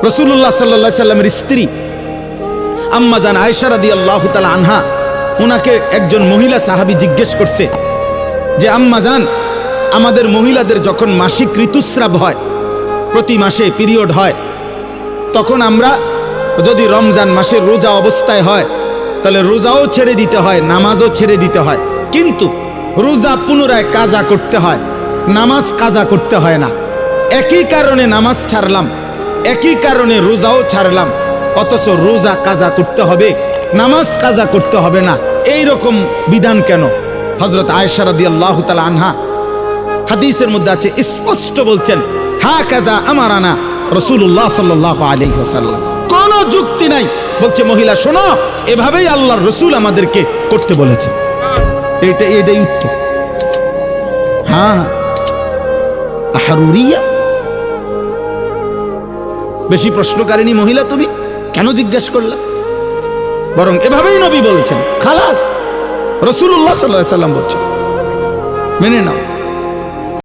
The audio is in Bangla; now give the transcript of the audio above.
রাসূলুল্লাহ সাল্লাল্লাহু আলাইহি সাল্লামের স্ত্রী আম্মা জান আয়েশা রাদিয়াল্লাহু তাআলা আনহা, ওনাকে একজন মহিলা সাহাবী জিজ্ঞেস করছে যে আম্মা জান, আমাদের মহিলাদের যখন মাসিক ঋতুস্রাব হয়, প্রতি মাসে পিরিয়ড হয়, তখন আমরা যদি রমজান মাসের রোজা অবস্থায় হয় তাহলে রোজাও ছেড়ে দিতে হয়, নামাজও ছেড়ে দিতে হয়, কিন্তু রোজা পুনরায় কাজা করতে হয়, নামাজ কাজা করতে হয় না। একই কারণে নামাজ ছাড়লাম, একই কারণে রোজাও ছাড়লাম, অথচ রোজা কাজা করতে হবে, নামাজ কাজা করতে হবে না, এই রকম বিধান কেন? হযরত আয়েশা রাদিয়াল্লাহু তাআলা আনহা হাদিসের মধ্যে আছে, স্পষ্ট বলছেন, হা কাজা আমারানা রাসূলুল্লাহ সাল্লাল্লাহু আলাইহি ওয়াসাল্লাম। কোনো যুক্তি নাই, বলছে মহিলা শোনো, এভাবেই আল্লাহর রাসূল আমাদেরকে করতে বলেছে। এটাই উত্তর। হ্যাঁ, আহরুরিয়া, বেশি প্রশ্নকারিনী মহিলা তুমি, কেন জিজ্ঞেস করলা? বরং এভাবেই নবী বলেছেন, খালাস, রাসূলুল্লাহ সাল্লাল্লাহু আলাইহি ওয়াসাল্লাম বলছেন, মেনে নাও।